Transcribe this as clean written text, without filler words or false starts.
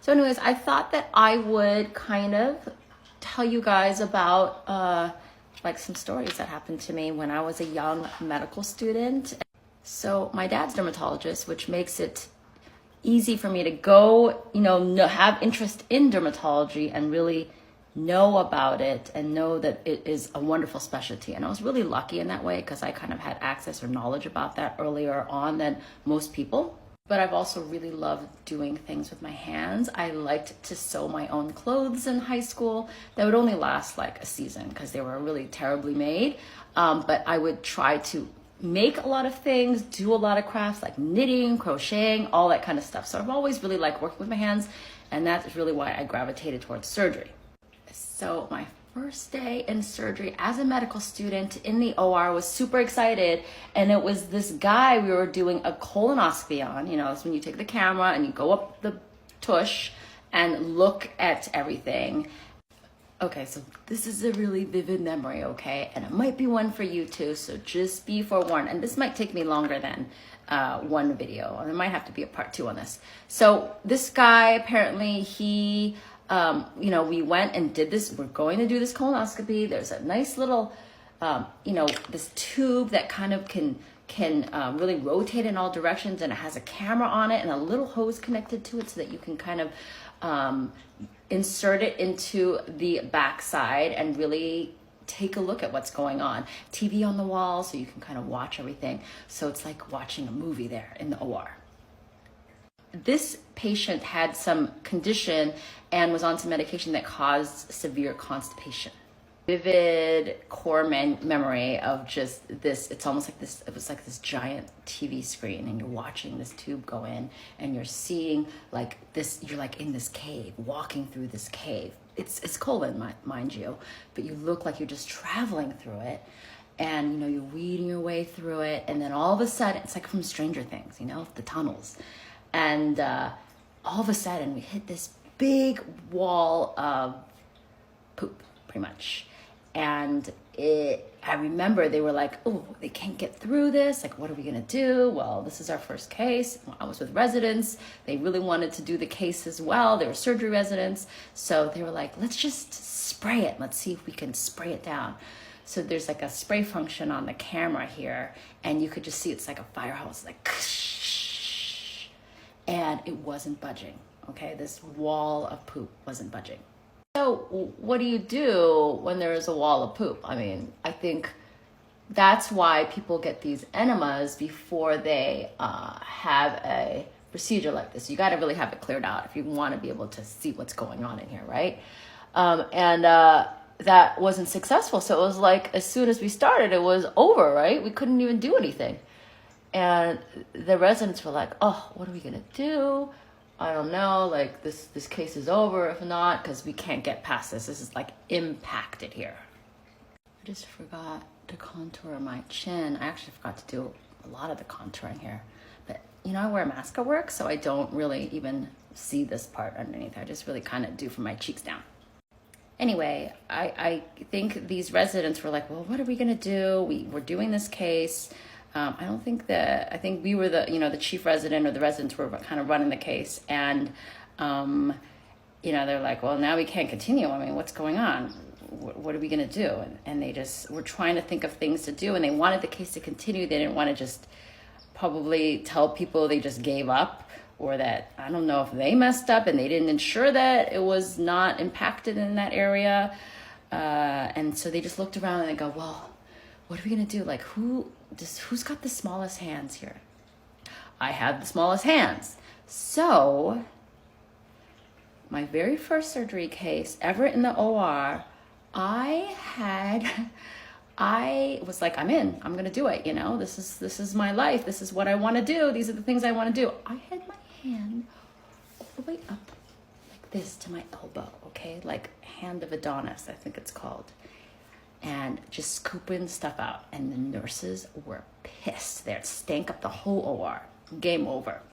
So anyways, I thought that I would kind of tell you guys about like some stories that happened to me when I was a young medical student. So my dad's dermatologist, which makes it easy for me to go, have interest in dermatology and really know about it and know that it is a wonderful specialty. And I was really lucky in that way because I kind of had access or knowledge about that earlier on than most people. But I've also really loved doing things with my hands. I liked to sew my own clothes in high school that would only last like a season because they were really terribly made. But I would try to make a lot of things, do a lot of crafts like knitting, crocheting, all that kind of stuff. So I've always really liked working with my hands, and that's really why I gravitated towards surgery. So my first day in surgery as a medical student in the OR was super excited, and it was this guy we were doing a colonoscopy on. It's when you take the camera and you go up the tush and look at everything. Okay, so this is a really vivid memory, okay? And it might be one for you too, so just be forewarned. And this might take me longer than one video. There might have to be a part 2 on this. So this guy, apparently he, we went and did this. We're going to do this colonoscopy. There's a nice little, this tube that kind of can really rotate in all directions, and it has a camera on it and a little hose connected to it so that you can kind of insert it into the backside and really take a look at what's going on. TV on the wall so you can kind of watch everything. So it's like watching a movie there in the OR. This patient had some condition and was on some medication that caused severe constipation. Vivid core memory of just this. It's almost like this. It was like this giant TV screen, and you're watching this tube go in, and you're seeing like this. You're like in this cave, walking through this cave. It's colon, mind you, but you look like you're just traveling through it, and you're weeding your way through it, and then all of a sudden, it's like from Stranger Things, the tunnels, and all of a sudden we hit this big wall of poop, pretty much. And I remember they were like, oh, they can't get through this. Like, what are we gonna do? Well, this is our first case. I was with residents. They really wanted to do the case as well. They were surgery residents. So they were like, let's just spray it. Let's see if we can spray it down. So there's like a spray function on the camera here, and you could just see it's like a fire hose, like, and it wasn't budging, okay? This wall of poop wasn't budging. So what do you do when there is a wall of poop? I mean, I think that's why people get these enemas before they have a procedure like this. You got to really have it cleared out if you want to be able to see what's going on in here, right? That wasn't successful. So it was like as soon as we started, it was over, right? We couldn't even do anything. And the residents were like, oh, what are we going to do? I don't know, like this case is over if not, because we can't get past this. This is like impacted here. I just forgot to contour my chin. I actually forgot to do a lot of the contouring here. But I wear a mask at work, so I don't really even see this part underneath. I just really kind of do from my cheeks down. Anyway, I think these residents were like, well, what are we gonna do? We're doing this case. I think we were the chief resident, or the residents were kind of running the case. And, they're like, well, now we can't continue. I mean, what's going on? What are we going to do? And they just were trying to think of things to do, and they wanted the case to continue. They didn't want to just probably tell people they just gave up, or that, I don't know if they messed up and they didn't ensure that it was not impacted in that area. And so they just looked around and they go, well, what are we going to do? Like, who's got the smallest hands here? I have the smallest hands. So my very first surgery case ever in the OR, I was like, I'm in, I'm going to do it. This is my life. This is what I want to do. These are the things I want to do. I had my hand all the way up like this to my elbow. Okay. Like hand of Adonis, I think it's called. And just scooping stuff out. And the nurses were pissed. They stank up the whole OR. Game over.